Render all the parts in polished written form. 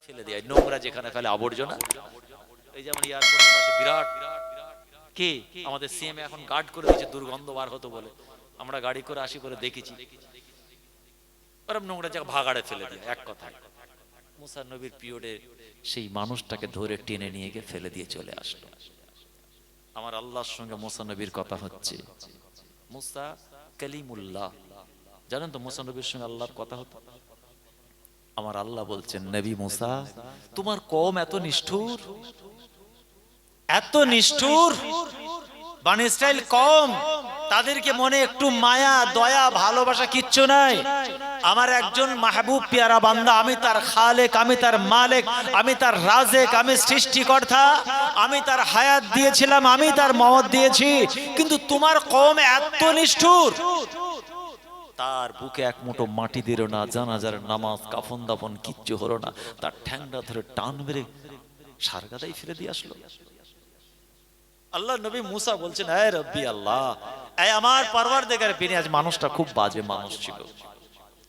ফেলে দেয়, নোংরা যেখানে ফেলে আবর্জনা। এই যেমন এয়ারপোর্টের পাশে বিরাট কে আমাদের সিএম এখন গার্ড করে দিয়েছে, দুর্গন্ধ বার হতো বলে, আমরা গাড়ি করে আসি করে দেখেছি, ওরম নোংরা জায়গা ভাগাড়ে ফেলে দিয়ে। এক কথায় মুসা নবীর পিরিয়ডে সেই মানুষটাকে ধরে টেনে নিয়ে গিয়ে ফেলে দিয়ে চলে আসলো। আমার আল্লাহর সঙ্গে মুসা নবীর কথা হচ্ছে। মুসা কালিমুল্লাহ, জানেন তো মুসা নবীর সঙ্গে আল্লাহর কথা হতো। আমার আল্লাহ বলছেন, নবী মুসা তোমার কওম এত নিষ্ঠুর, এত নিষ্ঠুর, বনি ইসরাইল কওম, তাদেরকে মনে একটু মায়া দয়া ভালোবাসা কিচ্ছু নাই। আমার একজন মাহবুব পেয়ারা বান্দা, আমি তার খালেক, আমি তার মালিক, আমি তার রাজেক, আমি সৃষ্টিকর্তা, আমি তার হায়াত দিয়েছিলাম, আমি তার মওত দিয়েছি, কিন্তু তোমার কওম এত নিষ্ঠুর, তার বুকে এক মুঠো মাটি দিল না, জানাজার নামাজ কাফন দাফন কিচ্ছু হলো না, তার ঠ্যাংটা ধরে টান মেরে সারগাদাই ফেলে দিয়ে আসলো। আল্লাহ নবী মুসা বলছেন, হে রব্বি আল্লাহ, এই আমার পরওয়ারদিগার বিনি, আজ মানুষটা খুব বাজে মানুষ ছিল,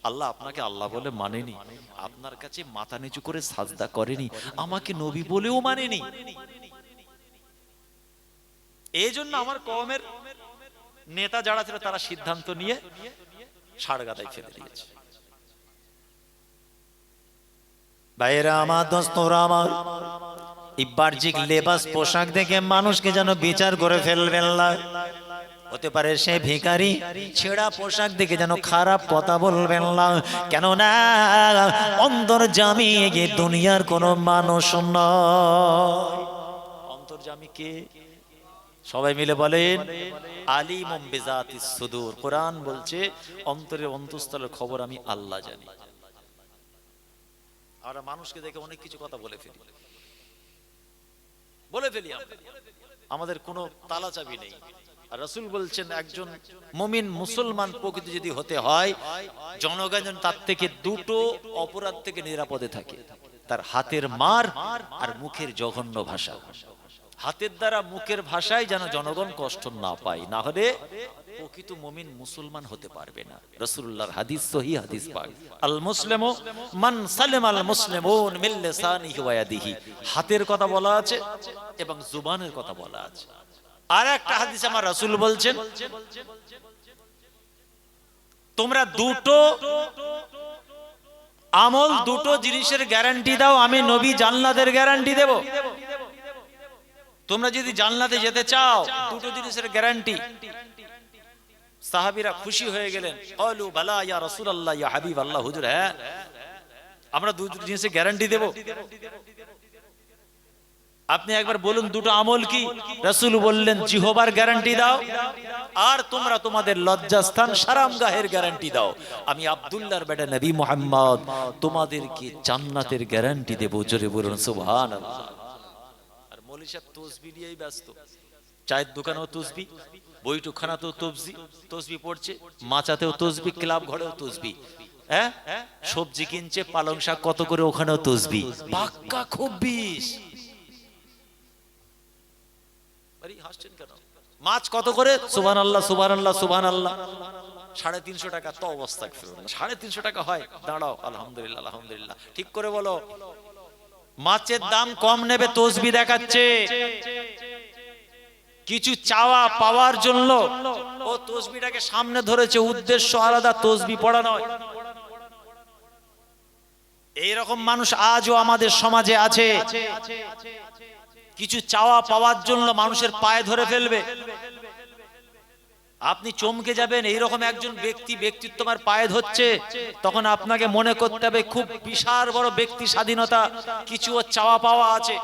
আল্লাহ আপনাকে আল্লাহ বলে মানেনি, আপনার কাছে মাথা নিচু করে সাজদা করেনি, আমাকে নবী বলেও মানেনি, এই জন্য আমার কওমের নেতা যারা ছিল তারা সিদ্ধান্ত নিয়ে সারগাদাই ফেলে দিয়েছে। ভাইরা আমার, দোস্তরা আমার, এই বাহ্যিক লেবাস পোশাক দেখে মানুষকে যেন বিচার করে ফেলবেন না। হতে পারে সে ভিখারি, ছেঁড়া পোশাক দেখে যেন খারাপ কথা বলবেন না, কেননা অন্তর্যামী এই দুনিয়ার কোন মানুষ নয়। অন্তর্যামী কে? সবাই মিলে বলেন, আলিমুম বিজাতিস সুদূর। কোরআন বলছে অন্তরের অন্তঃস্থলের খবর আমি আল্লাহ জানি। আমরা মানুষকে দেখে অনেক কিছু কথা বলে ফেলি, আমাদের কোনো তালা চাবি নেই। আর রাসূল বলছেন, একজন মুমিন মুসলমান প্রকৃত যদি হতে হয়, জনগণ তার থেকে দুটো অপরাধ থেকে নিরাপদে থাকে, তার হাতের মার আর মুখের জঘন্য ভাষা। হাতের দ্বারা মুখের ভাষায় যেন জনগণ কষ্ট না পায়, না হলে প্রকৃত মুমিন মুসলমান হতে পারবে না। রাসূলুল্লাহর হাদিস, সহিহ হাদিস পাক, আল মুসলিমু মান সালামাল মুসলিমুন মিন লিসানিহি ওয়া ইয়াদিহি। হাতের কথা বলা আছে এবং জুবানের কথা বলা আছে। আর একটা হাদিস আমার রাসূল বলছেন, তোমরা দুটো আমল, দুটো জিনিসের গ্যারান্টি দাও, আমি নবী জান্নাতের গ্যারান্টি দেব। তোমরা যদি জান্নাতে যেতে চাও, দুটো জিনিসের গ্যারান্টি। সাহাবীরা খুশি হয়ে গেলেন, ক্বালু বালা ইয়া রাসূলুল্লাহ ইয়া হাবিবাল্লাহ, হুজুর হ্যাঁ আমরা দুটো জিনিসের গ্যারান্টি দেব। আপনি একবার বলুন দুটো আমল কি? রাসূল বললেন, জিহবার গ্যারান্টি দাও, আর তোমরা তোমাদের লজ্জাস্থান শারামগাহের গ্যারান্টি দাও। আমি আব্দুল্লাহর বেটা নবী মুহাম্মদ তোমাদেরকে জান্নাতের গ্যারান্টি দেব। জোরে বলুন সুবহানাল্লাহ। আর মৌলভী সাহেব তসবিহ নিয়েই ব্যস্ত, চায়ের দোকানেও তসবিহ, বইটুকখানাতেও তসবিহ পড়ছে, মাচাতেও তসবিহ, ক্লাব ঘরেও তসবিহ, হ্যাঁ সবজি কিনছে, পালং শাক কত করে, ওখানেও তসবিহ, পাক্কা খুব বিষ। হাসছেন কেন? মাছ কত করে? সুবহানাল্লাহ সুবহানাল্লাহ সুবহানাল্লাহ। 350 টাকা। তো অবস্থা 350 টাকা হয়? দাঁড়াও, আলহামদুলিল্লাহ আলহামদুলিল্লাহ, ঠিক করে বলো। মাছের দাম কম নেবে, তসবিহ দেখাচ্ছে। কিছু চাওয়া পাওয়ার জন্য ও তসবিহটাকে সামনে ধরেছে, উদ্দেশ্য আলাদা, তসবিহ পড়া নয়। এইরকম মানুষ আজও আমাদের সমাজে আছে। কিছু চাওয়া পাওয়ার জন্য মানুষের পায়ে ধরে ফেলবে, আপনি চমকে যাবেন। এইরকম একজন ব্যক্তিত্ব আমার পায়ে ধরছে, তখন আপনাকে মনে করতে হবে খুব বিশাল বড় ব্যক্তি স্বাধীনতা, কিছু চাওয়া পাওয়া আছে।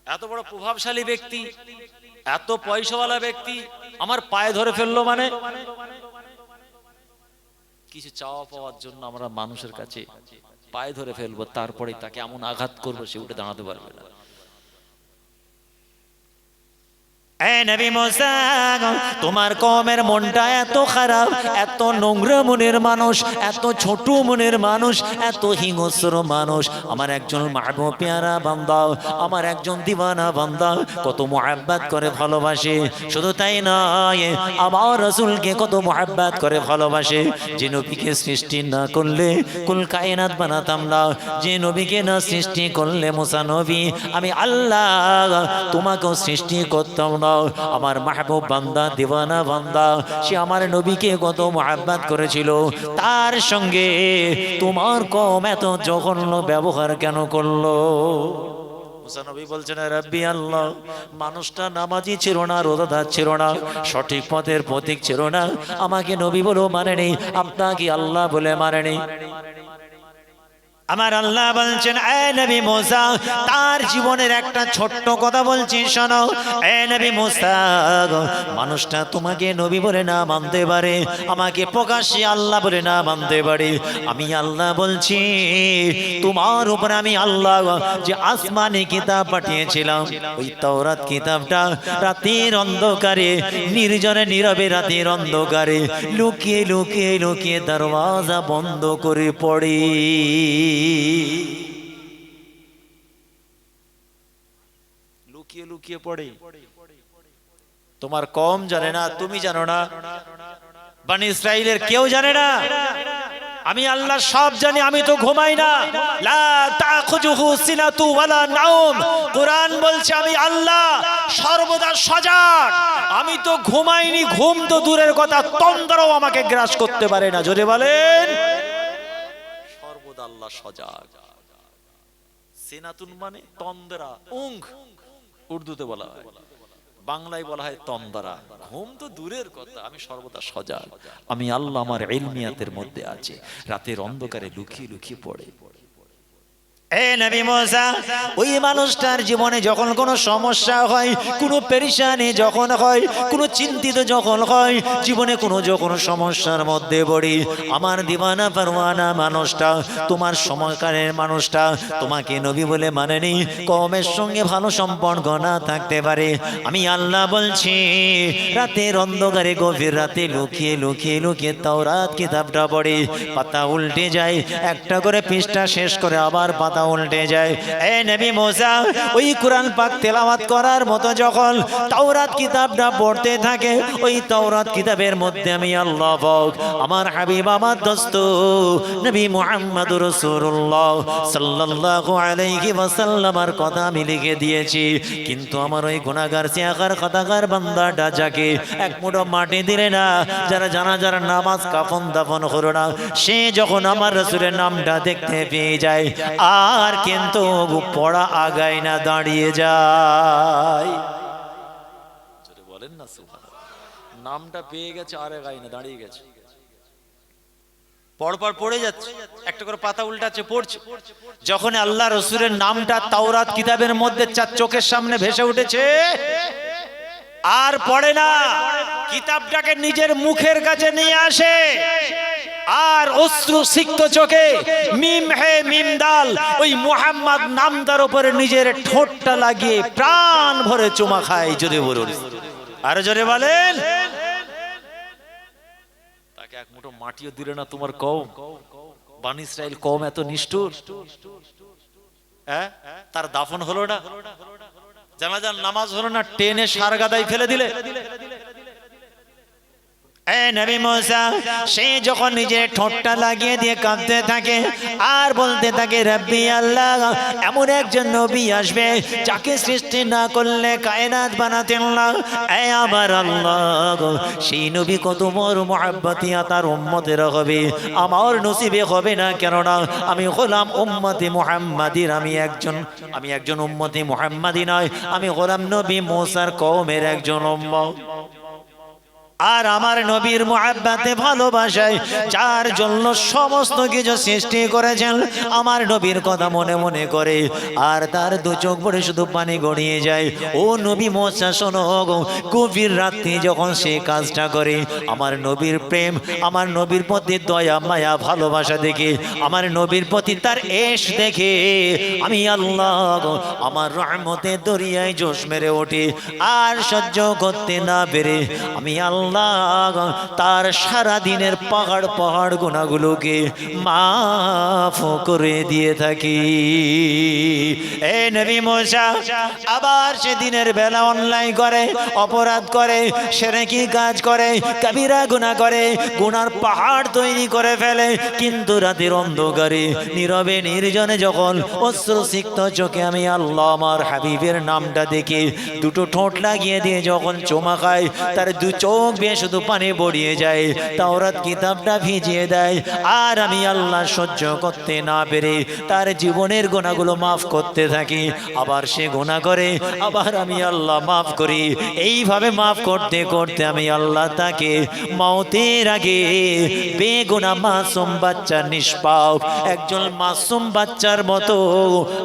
এত বড় প্রভাবশালী ব্যক্তি, এত পয়সাওয়ালা ব্যক্তি আমার পায়ে ধরে ফেললো, মানে কিছু চাওয়া পাওয়ার জন্য আমরা মানুষের কাছে পায়ে ধরে ফেলবো, তারপরে তাকে এমন আঘাত করবো সে উঠে দাঁড়াতে পারবে না। এ নবী মুসা, তোমার কওমের মনটা এত খারাপ, এত নোংরা মনের মানুষ, এত ছোট মনের মানুষ, এত হিংস্র মানুষ। আমার একজন মাহবুব পেয়ারা বান্দা, আমার একজন দিওয়ানা বান্দা কত মুহাব্বত করে ভালোবাসে। শুধু তাই নয়, আমার রাসূলকে কত মুহাব্বত করে ভালোবাসে। যে নবীকে সৃষ্টি না করলে কুল কায়নাত বানাতাম না, যে নবীকে না সৃষ্টি করলে মুসা নবী আমি আল্লাহ তোমাকেও সৃষ্টি করতাম না। আমার মাহবুব বান্দা, দিওয়ানা বান্দা, সে আমার নবীকে কত মুহাব্বত করেছিল। তার সঙ্গে তোমার কওম এত জঘন্য ব্যবহার কেন করলো? মুসা নবী বলছেন, রাব্বি আল্লাহ, মানুষটা নামাজি ছিল না, রোজাদার ছিল না, সঠিক পথের প্রতীক ছিল না, আমাকে নবী বলেও মানেনি, আপনাকে আল্লাহ বলে মানেনি। আমার আল্লাহ বলছেন, এ নবী মুসা, তার জীবনের একটা ছোট্ট কথা বলছি শোনো। এ নবী মুসা, মানুষটা তোমাকে নবী বলে না মানতে পারে, আমাকে প্রকাশ্যে আল্লাহ বলে না মানতে পারে, আমি আল্লাহ বলছি তোমার উপর আমি আল্লাহ যে আসমানি কিতাব পাঠিয়েছিলাম, ওই তাওরাত কিতাবটা রাতের অন্ধকারে, নির্জনে নীরবে রাতের অন্ধকারে লুকিয়ে লুকিয়ে লুকিয়ে দরওয়াজা বন্ধ করে পড়ে। লুকিয়ে লুকিয়ে পড়ে। তোমার কওম জানে না, তুমি জানো না, বনি ইসরাইলের কেউ জানে না। আমি আল্লাহ সব জানি, আমি তো ঘুমাই না। লা তাখুযুহু সিনাতু ওয়ালা নাওম, কুরআন বলছে আমি আল্লাহ সর্বদা সজাগ, আমি তো ঘুমাইনি, ঘুম তো দূরের কথা, তন্দ্রাও আমাকে গ্রাস করতে পারে না। জোরে বলেন, সর্বদা আল্লাহ সজাগ। সিনাতুন মানে তন্দ্রা, ઊঙ্ঘ উর্দুতে বলা হয়, বাংলায় বলা হয় তন্দ্রা। ঘুম তো দূরের কথা, আমি সর্বদা সজাগ, আমি আল্লাহ আমার ইলমিয়াতের মধ্যে আছে, রাতের অন্ধকারে লুকিয়ে লুকিয়ে পড়ে। এ নবী মুসা, ওই মানুষটার জীবনে যখন কোনো সমস্যা হয়, কোনো পেরেশানি যখন হয়, কোনো চিন্তিত যখন হয়, জীবনে কোনো যখন সমস্যার মধ্যে পড়ি, আমার দিওয়ানা পরওয়ানা মানুষটা, তোমার সময়কারের মানুষটা তোমাকে নবী বলে মানেনি, কওমের সঙ্গে ভালো সম্পর্ক না থাকতে পারে, আমি আল্লাহ বলছি রাতের অন্ধকারে গভীর রাতে লুকিয়ে লুকিয়ে লুকিয়ে তাওরাত কিতাবটা পড়ে, পাতা উল্টে যায়, একটা করে পৃষ্ঠা শেষ করে আবার পাতা উল্টে যায়। এ নবী মুসা, ওই কুরআন পাক তেলাওয়াত করার মতো যখন তাওরাত কিতাবটা পড়তে থাকে, ওই তাওরাত কিতাবের মধ্যে আমি আল্লাহ পাক আমার হাবিব, আমার দোস্ত নবী মুহাম্মদুর রাসূলুল্লাহ সাল্লাল্লাহু আলাইহি ওয়াসাল্লামের কথা আমি লিখে দিয়েছি। কিন্তু আমার ওই গুনাহগার সিয়াকার কথাকার বান্দাটা যাকে এক মুঠো মাটি দিলে না, যারা জানাজার নামাজ কাফন দাফন হলো না, সে যখন আমার রাসূলের নামটা দেখতে পেয়ে যায়, আর কিন্তু পড়া আগায় না, দাঁড়িয়ে যায়। বলেন না সুবহানাল্লাহ, নামটা পেয়ে গেছে আর আগায় না, দাঁড়িয়ে গেছে, পরপর পড়ে যাচ্ছে, একটা করে পাতা উল্টাচ্ছে, পড়ছে। যখন আল্লাহ রাসূলের নামটা তাওরাত কিতাবের মধ্যে চোখের সামনে ভেসে উঠেছে, আর পড়ে না, কিতাবটাকে নিজের মুখের কাছে নিয়ে আসে, আর অশ্রু সিক্ত চোখে মিম হে মিম দাল ওই মুহাম্মদ নামটার উপরে নিজের ঠোঁটটা লাগিয়ে প্রাণ ভরে চুমা খায়। জোরে বলুন, আর জোরে বলেন। তাকে এক মুঠো মাটিও দিলে না তোমার কওম, বনি ইসরাইল কওম এত নিষ্ঠুর। তার দাফন হলো না, জানাজার নামাজ হলো না, টেনে সারগাদায় ফেলে দিলে। এ নবী মুসা, সে যখন নিজের ঠোঁটটা লাগিয়ে দিয়ে কাঁদতে থাকে আর বলতে থাকে, রাব্বি আল্লাহ, এমন একজন নবী আসবে যাকে সৃষ্টি না করলে কায়নাত বানাতেন না। এ আমার আল্লাহ, সেই নবী কত বড় মুহাব্বতিয়া তার উম্মতের হবে, আমার নসিবে হবে না, কেননা আমি গোলাম উম্মতে মুহাম্মাদির, আমি একজন উম্মতে মুহাম্মাদি নয়, আমি গোলাম নবী মুসার কওমের একজন উম্মত। আর আমার নবীর মুহাব্বতে ভালোবাসায় যার জন্য সমস্ত কিছু সৃষ্টি করেছেন আমার নবীর কথা মনে মনে করে আর তার দু চোখ ভরে শুধু পানি গড়িয়ে যায়। ও নবী মুসা শোনো গো, গভীর রাত্রি যখন সে কাজটা করে আমার নবীর প্রেম, আমার নবীর প্রতি দয়া মায়া ভালোবাসা দেখে, আমার নবীর প্রতি তার এশ দেখে আমি আল্লাহ গো আমার রহমতে দরিয়ায় জোশ মেরে ওঠে। আর সহ্য করতে না পেরে আমি আল্লাহ তার সারা দিনের পাহাড় পাহাড় গুনাহগুলোকে মাফ করে দিয়ে থাকি। এ নবী মুসা আবার সে দিনের বেলা অন্যায় করে, অপরাধ করে, শিরকি কাজ করে, কবিরা গুনাহ করে, গুনার পাহাড় তৈরি করে ফেলে, কিন্তু রাতের অন্ধকারে নীরবে নির্জনে যখন অশ্রুসিক্ত চোখে আমি আল্লাহ আমার হাবিবের নামটা দেখে দুটো ঠোঁট লাগিয়ে দিয়ে যখন চুমা খায় তার দু চোখ বেয়ে শুধু পানি গড়িয়ে যায়, তাওরাত কিতাবটা ভিজিয়ে দেয়। আর আমি আল্লাহ সহ্য করতে না পেরে তার জীবনের গুনাহগুলো মাফ করতে থাকি। আবার সে গুনাহ করে, আবার আমি আল্লাহ মাফ করি। এইভাবে মাফ করতে করতে আমি আল্লাহ তাকে মওতের আগে বেগুনাহ মাসুম বাচ্চা নিষ্পাপ একজন মাসুম বাচ্চার মতো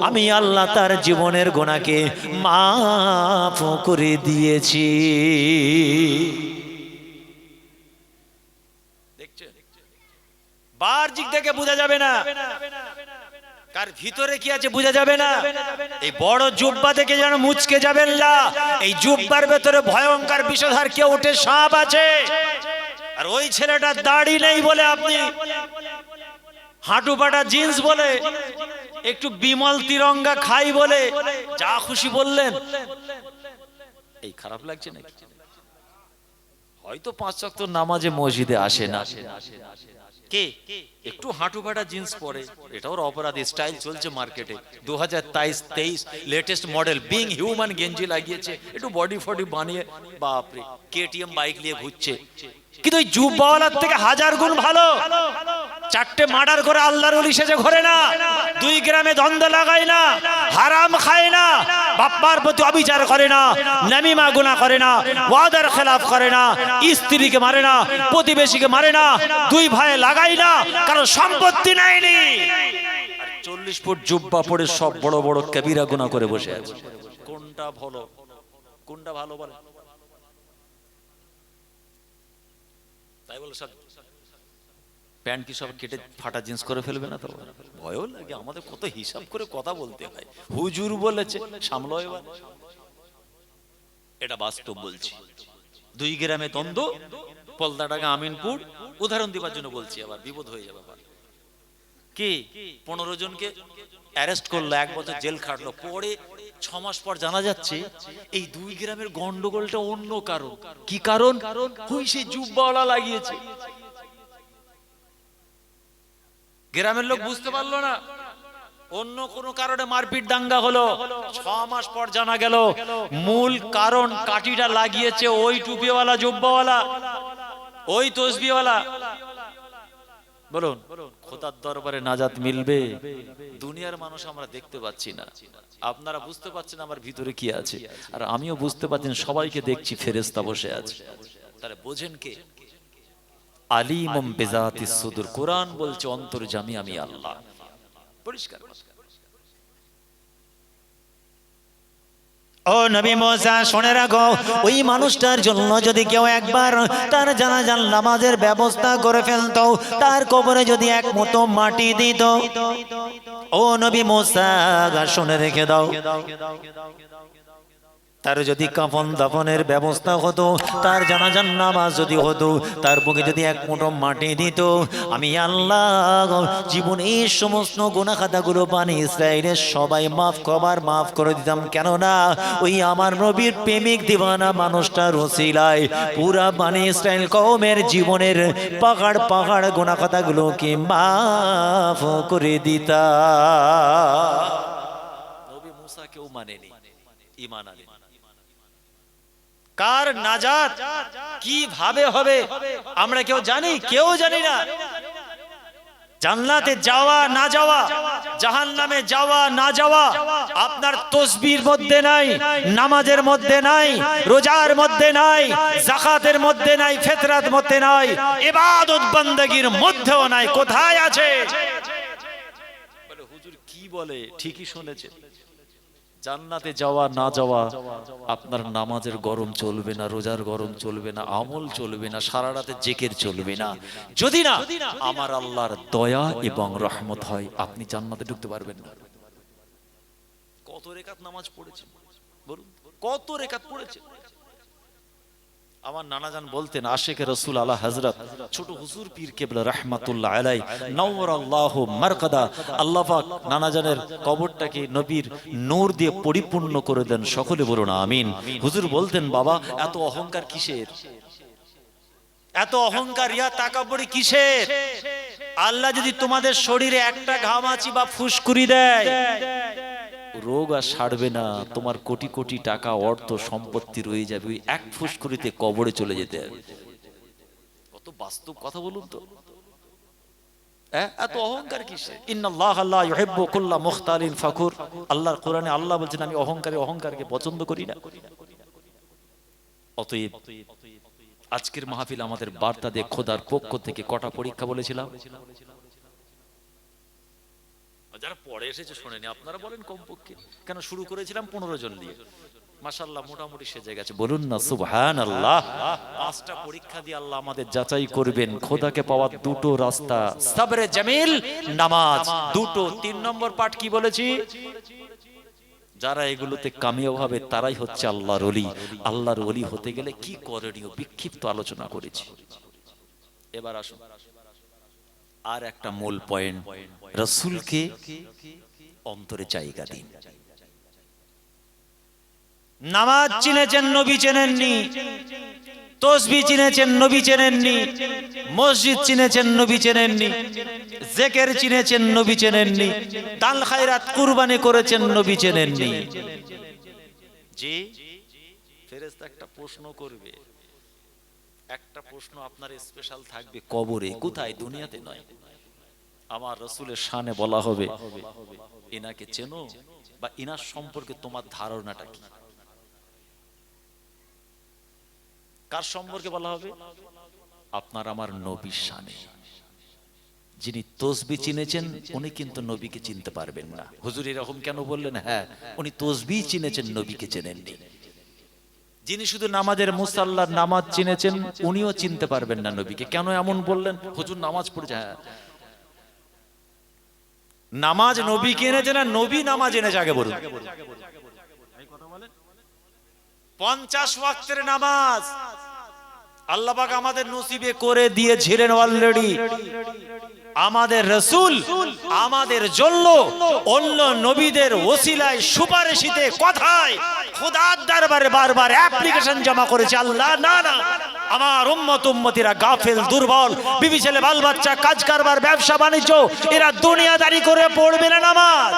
আমি আল্লাহ তার জীবনের গুনাহকে মাফ করে দিয়েছি। বাহ্যিক দেখে বোঝা যাবে না কার ভিতরে কি আছে বোঝা যাবে না। এই বড় জুব্বা দেখে যেন মুচকে যাবেন না, এই জুব্বার ভেতরে ভয়ঙ্কর বিষধর কেউ উঠে সাপ আছে। আর ওই ছেলেটার দাড়ি নেই বলে আপনি হাঁটু পাটা জিন্স বলে একটু বিমল তিরঙ্গা খাই বলে যা খুশি বললেন। এই খারাপ লাগছে নাকি? হয়তো 5 ওয়াক্ত নামাজে মসজিদে আসে না, কে একটু হাঁটু ফাটা জিন্স পরে, এটাও অপরাধী স্টাইল চলছে মার্কেটে 2023 লেটেস্ট মডেল বিং হিউম্যান গেঞ্জি লাগিয়েছে, একটু বডি ফডি বানিয়ে বাপরে কেটিএম বাইক নিয়ে ঘুরছে। কিন্তু ওই জুব্বাওয়ালার থেকে 1000 গুণ ভালো। 4টে মার্ডার করে আল্লাহর ওলি সেজে ঘোরে না, 2 গ্রামে দ্বন্দ্ব লাগায় না, হারাম খায় না, বাপ্পার প্রতি অবিচার করে না, নামিমা গুনাহ করে না, ওয়াদার খেলাফ করে না, স্ত্রীকে মারে না, প্রতিবেশীকে মারে না, 2 ভাই লাগায় না, কারণ সম্পত্তি নাইনি। 40 ফুট জুব্বা পরে সব বড় বড় কবিরা গুনাহ করে বসে আছে। কোনটা ভালো, কোনটা ভালো বলে? তাই বলে সব প্যান্ট কি সব কেটে ফাটা জিন্স করে ফেলবে না? তো ভয়ও লাগে, আমাদের কত হিসাব করে কথা বলতে হয়। হুজুর বলেছে সামলো এবার, এটা বাস্তব বলছি। 2 গ্রামে দ্বন্দ্ব, পলদাডাঙ্গা আমিনপুর, উদাহরণ দিবার জন্য বলছি, আবার বিপদ হয়ে যাবে। আবার কি 15 জনকে অ্যারেস্ট করলো, 1 বছর জেল খাটলো, পরে 6 মাস পর জানা যাচ্ছে এই 2 গ্রামের গন্ডগোলটা অন্য কারণ। কি কারণ? ওই সেই জুব্বাওয়ালা লাগিয়েছে। গ্রামের লোক বুঝতে পারলো না, অন্য কোনো কারণে মারপিট দাঙ্গা হলো। 6 মাস পর জানা গেল মূল কারণ কাঠিটা লাগিয়েছে ওই টুপিওয়ালা জুব্বাওয়ালা, ওই তসবিওয়ালা। বলুন খোদার দরবারে নাজাত মিলবে? দুনিয়ার মানুষ আমরা দেখতে পাচ্ছি না, আপনারা বুঝতে পারছেন আমার ভিতরে কি আছে, আর আমিও বুঝতে পারছেন সবাইকে দেখছি ফেরেশতা বসে আছে। তাহলে বোঝেন কে? আলিমুম বিজাতিস সুদূর। কোরআন বলছে অন্তর্যামী আমি আল্লাহ, পরিষ্কার। ও নবী মুসা শুনে রাখো, ওই মানুষটার জন্য যদি কেউ একবার তার জানাজার নামাজের ব্যবস্থা করে ফেলতো, তার কবরে যদি 1 মুঠো মাটি দিত, ও নবী মুসা শুনে রেখে দাও, তার যদি কাফন দাফনের ব্যবস্থা হতো, তার জানাজার নামাজ যদি হতো, তার বুকে যদি 1 মুঠো মাটি দিত, আমি আল্লাহ জীবন এই সমস্ত গুনাহ খাতাগুলো বানি ইসরাইলের সবাই মাফ করে দিতাম। কেননা ওই আমার নবীর প্রেমিক দিওয়ানা মানুষটার ওসিলায় পুরা বানি ইসরাইল কওমের জীবনের পাহাড় পাহাড় গুনাহ খাতাগুলোকে মাফ করে দিতা। নবী মুসা কেউ মানেনি, ঈমান আনে। কার নাজাত কিভাবে হবে আমরা কেউ জানি? কেউ জানি না। জান্নাতে যাওয়া না যাওয়া, জাহান্নামে যাওয়া না যাওয়া আপনার তসবির মধ্যে নাই, নামাজের মধ্যে নাই, রোজার মধ্যে নাই, যাকাতের মধ্যে নাই, ফিতরার মধ্যে নাই, ইবাদত বান্দাগির মধ্যেও নাই। কোথায় আছে? বলে হুজুর কি বলে? ঠিকই শুনেছে। জান্নাতে যাওয়া না যাওয়া আপনার নামাজের গরম চলবে না, রোজার গরম চলবে না, আমল চলবে না, সারা রাতে জিকির চলবে না, যদি না আমার আল্লাহর দয়া এবং রহমত হয়, আপনি জান্নাতে ঢুকতে পারবেন না। কত রেকাত নামাজ পড়েছে বলুন, কত রেকাত পড়েছে? আমার নানাজান বলতেন, আশিকে রাসূল আলা হযরত ছোট হুজুর পীর কেবলা রাহমাতুল্লাহ আলাইহি নওয়ারাল্লাহু মারকাদা, আল্লাহ পাক নানাজানের কবরটাকে নবীর নূর দিয়ে পরিপূর্ণ করে দেন। সকলে বলুন আমিন। হুজুর বলতেন, বাবা এত অহংকার কিসের? এত অহংকার ইয়া তাকাব্বুরি কিসের? আল্লাহ যদি তোমাদের শরীরে একটা ঘামাচি বা ফুসকুড়ি দেয়, রোগ আর সারবে না, তোমার কোটি কোটি টাকা অর্থ সম্পত্তি রয়ে যাবে, ওই এক ফুসকুড়িতে কবরে চলে যেতে হবে। কত বাস্তব কথা বলুন তো। এত অহংকার কিসের? ইন্নাল্লাহা লা ইউহিব্বু কুল্লা মুখতালিন ফাখুর। আল্লাহর কোরআনে আল্লাহ বলছেন, আমি অহংকারকে পছন্দ করি না। অতএব আজকের মাহফিল আমাদের বার্তা দিয়ে খোদার পক্ষ থেকে কটা পরীক্ষা বলেছিলাম? যারা পরে এসেছে শোনেনি, আপনারা বলেন কমপক্ষে কেন? শুরু করেছিলাম 15 জন দিয়ে, মাশাআল্লাহ মোটামুটি সেজে গেছে। বলুন না সুবহানাল্লাহ। 5টা পরীক্ষা দিয়ে আল্লাহ আমাদের যাচাই করবেন। খোদাকে পাওয়ার দুটো রাস্তা, সাবরে জামিল, নামাজ, দুটো। 3 নম্বর পার্ট কি বলেছি? যারা এগুলোতে কামিয়াব হবে তারাই হচ্ছে আল্লাহর ওলি। আল্লাহর ওলি হতে গেলে কি করণীয় বিক্ষিপ্ত আলোচনা করেছি। এবার আসুন আর একটা মূল পয়েন্ট, রাসূলকে অন্তরে জায়গা দিন। নামাজ চিনেছেন, নবী চেনেননি। তাসবিহ চিনেছেন, নবী চেনেননি। মসজিদ চিনেছেন, নবী চেনেননি। জিকির চিনেছেন, নবী চেনেননি। দান খায়রাত কুরবানি করেছেন, নবী চেনেননি। জি, ফেরেশতা একটা প্রশ্ন করবে, একটা প্রশ্ন আপনার স্পেশাল থাকবে কবরে। কোথায়? দুনিয়াতে নয়। আমার রাসূলের শানে বলা হবে, ইনাকে চেনো? বা ইনার সম্পর্কে তোমার ধারণাটা কি? কার সম্পর্কে বলা হবে? আপনার আমার নবীর শানে। যিনি তাসবিহ চিনেছেন উনি কিন্তু নবীকে চিনতে পারবেন না। হুজুর এরকম কেন বললেন? হ্যাঁ, উনি তাসবিহ চিনেছেন, নবীকে চেনেননি। যিনি শুধু নামাজের মুসাল্লার নামাজ চিনেছেন উনিও চিনতে পারবেন না নবীকে। কেন এমন বললেন? হুজুর নামাজ পড়েছে। হ্যাঁ, নামাজ নবী এনেছে না নবী নামাজ এনেছে? আগে বলুন। 50 ওয়াক্তের নামাজ আল্লাহ পাক আমাদের নসিবে করে দিয়েছিলেন অলরেডি। আমাদের রাসূল আমাদের জন্য অন্য নবীদের ওসিলায় সুপারিশিতে কথায় খোদার দরবারে বারবার অ্যাপ্লিকেশন জমা করেছে। আল্লাহ না না, আমার উম্মতিরা গাফেল, দুর্বল, বিবি ছেলে বাল বাচ্চা, কাজ কারবার, ব্যবসা বাণিজ্য, এরা দুনিয়াদারি করে পড়বে না নামাজ।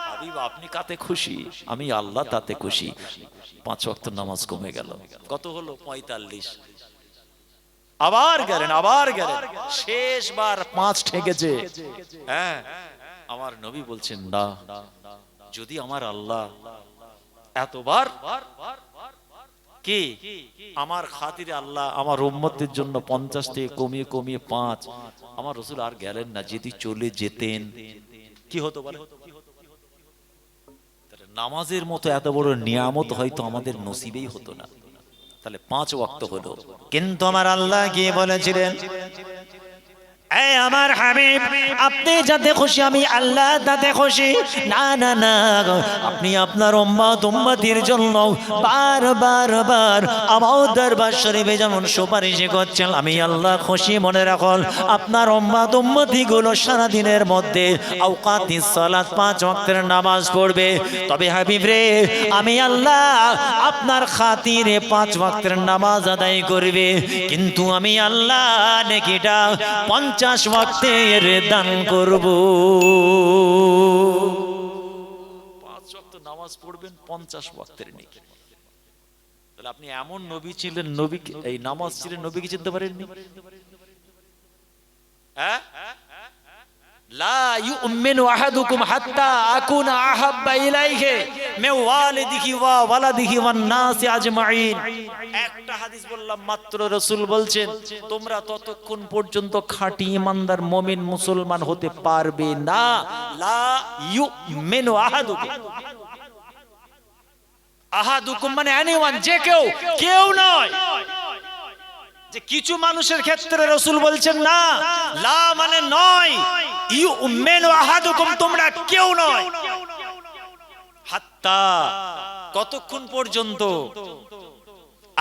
হাবিব আপনি কাতে খুশি? আমি আল্লাহ তাতে খুশি। 5 ওয়াক্ত নামাজ কমে গেল। কত হলো? 45। আবার গেলেন, শেষবার 5 ঠেকেছে। হ্যাঁ, আমার নবী বলছেন, না, যদি আমার আল্লাহ এতবার কি আমার খাতিরে আল্লাহ আমার উম্মতের জন্য 50 থেকে কমিয়ে কমিয়ে 5, আমার রাসূল আর গেলেন না। যদি চলে যেতেন কি হতো বলে? নামাজের মতো এত বড় নিয়ামত হয়তো আমাদের নসিবেই হতো না। তাহলে 5 ওয়াক্ত হলো। কিন্তু আমার আল্লাহ গিয়ে বলেছিলেন, এই আমার হাবিব, আপনি যাতে খুশি আমি আল্লাহ তাতে খুশি। না না না, আপনি আপনার উম্মতির জন্য বার আমার দরবার শরীফে যেমন সুপারিশ করছেন, আমি আল্লাহ খুশি। মনে রাখুন, আপনার উম্মতি গুলো সারা দিনের মধ্যে আওকাতিস সালাত 5 ওয়াক্তের নামাজ পড়বে। তবে হাবিব রে, আমি আল্লাহ আপনার খাতিরে 5 ওয়াক্তের নামাজ আদায় করবে, কিন্তু আমি আল্লাহ নেকিটা 50 ওয়াক্তের দান করব। 5 ওয়াক্ত নামাজ পড়বেন, 50 ওয়াক্তের নেকি। তাহলে আপনি এমন নবী ছিলেন, নবীকে এই নামাজ ছিলেন, নবীকে চিনতে পারেননি? হ্যাঁ, লা ইউমিনু আহাদুকুম হাত্তা আকুনা আহাব্বা ইলাইহি মিন ওয়ালিদিহি ওয়া ওয়ালাদিহি ওয়ান নাসি আজমাইন। একটা হাদিস বললাম মাত্র, রাসূল বলছেন তোমরা ততক্ষণ পর্যন্ত খাঁটি ঈমানদার মুমিন মুসলমান হতে পারবে না। লা ইউমিনু আহাদুকুম, আহাদুকুম মানে এনিওয়ান, যে কেউ, কেউ নয়। যে কিছু মানুষের ক্ষেত্রে রাসূল বলছেন না, লা মানে নয়, ইউমিনু আহাদুকুম তোমরা কেউ নয়, হাত্তা কতক্ষণ পর্যন্ত,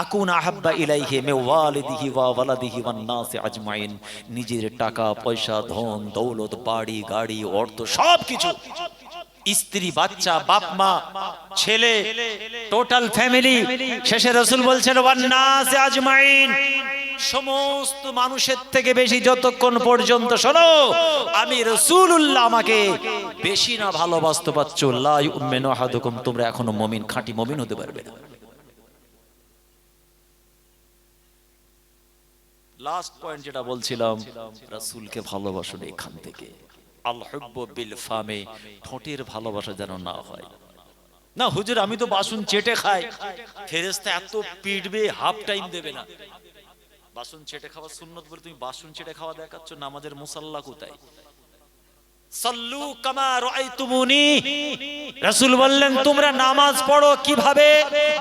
আকুন আহাব্বা ইলাইহি মিন ওয়ালিদিহি ওয়া ওয়ালাদিহি ওয়ান নাসি আজমাইন, নিজের টাকা পয়সা ধন দৌলত বাড়ি গাড়ি অর্থ সবকিছু, স্ত্রী বাচ্চা বাপ মা ছেলে টোটাল ফ্যামিলি, শেষে রাসূল বলছেন ওয়ান নাসি আজমাইন, সমস্ত মানুষের থেকে বেশি যতক্ষণ পর্যন্ত, শোনো আমি রাসূলুল্লাহ আমাকে বেশি না ভালোবাসতে পারছো, লা ইউমিনু আহাদুকুম তোমরা এখনো মুমিন খাঁটি মুমিন হতে পারবে না। লাস্ট পয়েন্ট যেটা বলছিলাম, রাসূলকে ভালোবাসুন এখান থেকে। আল হুব্বু বিল ফামে, ঠোঁটের ভালোবাসা যেন না হয়। না হুজুর আমি তো বাসন চেটে খাই, ফেরেশতা এত পিটবে হাফ টাইম দেবে না। বাসন চেটে খাওয়া সুন্নত বলে তুমি বাসন চেটে খাওয়া দেখাচ্ছ, নামাজের মুসাল্লা কোথায়? সাল্লু কামা রাআইতুমুনি, রাসূল বললেন তোমরা নামাজ পড়ো কিভাবে,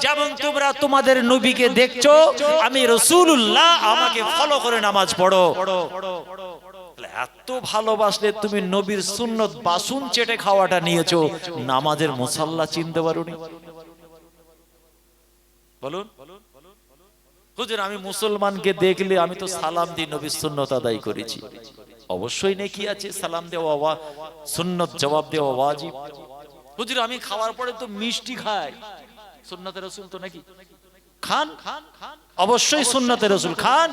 যেমন তোমরা তোমাদের নবীকে দেখছো, আমি রাসূলুল্লাহ আমাকে ফলো করে নামাজ পড়ো। এত ভালোবাসলে তুমি নবীর সুন্নত বাসন চেটে খাওয়াটা নিয়েছো, নামাজের মুসাল্লা চিনতে পারোনি? বলুন হুজুর আমি মুসলমানকে দেখলে আমি তো সালাম দিই, নবীর সুন্নত আদায় করেছি। অবশ্যই নেকি আছে, সালাম দেওয়া সুন্নত, জবাব দেওয়া ওয়াজিব। হুজুর আমি খাওয়ার পরে তো মিষ্টি খাই, সুন্নতে রাসূল তো নাকি খান? অবশ্যই সুন্নতে রাসূল খান।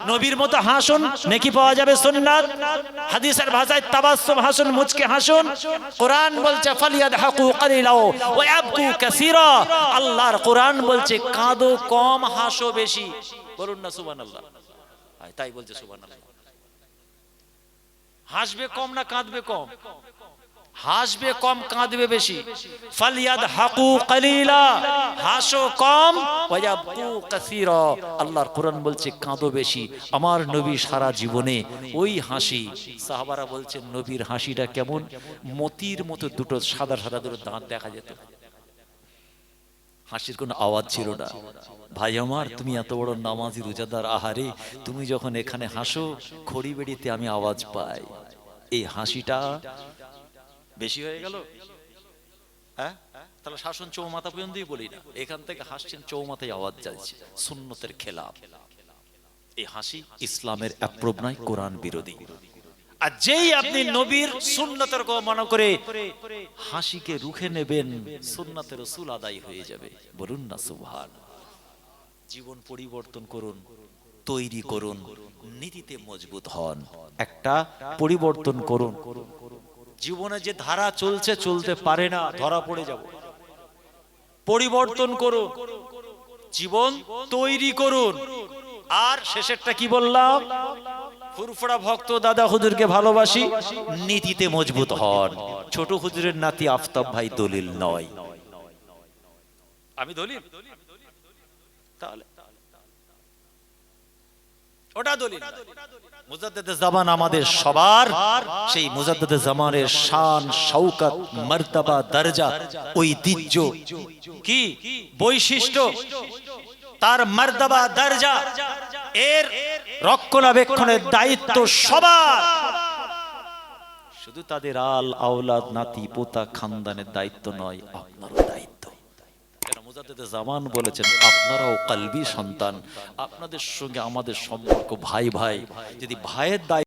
নবীর মতো হাসুন, নেকি পাওয়া যাবে সুন্নাত। হাদিসের ভাষায় তাবাসসুম, হাসুন মুচকে হাসুন। কোরআন বলছে ফালিয়াদহাকু কালিলাও ওয়া ইয়াবকু কাসীরা, আল্লাহর কোরআন বলছে কাঁদো কম হাসো বেশি। বলুন না সুবহানাল্লাহ। তাই বলছে সুবহানাল্লাহ। হাসবে কম না কাঁদবে কম? হাসবে কম কাঁদবে বেশি। ফালিয়াদহাকু কালিলা, হাসো কম, ওয়া ইয়াবকু কাসীরা, আল্লাহর কোরআন বলছে কাঁদো বেশি। আমার নবী সারা জীবনে ওই হাসি, সাহাবারা বলছেন নবীর হাসিটা কেমন, মতির মতো দুটো সাদা সাদা দুটো দাঁত দেখা যেত, হাসির কোনো আওয়াজ ছিল না। ভাই আমার তুমি এত বড় নামাজি রোজাদার, আহারে তুমি যখন এখানে হাসো খড়ি বেড়িতে আমি আওয়াজ পাই, এই হাসিটা বেশি হয়ে গেল। হ্যাঁ তাহলে শাসন চৌমাথা পর্যন্তই বলি না, এখান থেকে হাসছেন চৌমাথায় আওয়াজ যাচ্ছে, সুন্নতের খেলাফ। এই হাসি ইসলামের অ্যাপ্রুভ নয়, কোরআন বিরোধী। আর যেই আপনি নবীর সুন্নতের কথা মনে করে হাসিকে রুখে নেবেন, সুন্নতের রাসূল আদায় হয়ে যাবে। বলুন না সুবহান। জীবন পরিবর্তন করুন, তৈরি করুন, নীতিতে মজবুত হন, একটা পরিবর্তন করুন। জীবনে যে ধারা চলছে চলতে পারে না, ধরা পড়ে যাব। পরিবর্তন করুন, জীবন তৈরি করুন। আর শেষেরটা কি বললাম? ফুরফুরা ভক্ত দাদা হুজুরকে ভালোবাসি, নীতিতে মজবুত হন। ছোট হুজুরের নাতি আফতাব ভাই দলিল নয়। আমি দলিল? তাহলে ওটা দলিল। মুজাদ্দিদে জামান আমাদের সবার, সেই মুজাদ্দিদে জামানের শান শওকত মর্তবা দরজা ঐতিহ্য কি বৈশিষ্ট্য, তার মর্তবা দরজা, এর রক্ষণাবেক্ষণের দায়িত্ব সবার, শুধু তাদের আল আওলাদ নাতি পোতা খানদানের দায়িত্ব নয়, আপনারও দায়িত্ব। মুজাদ্দিদে জামান বলেছেন আপনারাও কলবি সন্তান, আপনাদের সঙ্গে আমাদের সম্পর্ক ভাই ভাই। যদি ভাইয়ের দায়িত্ব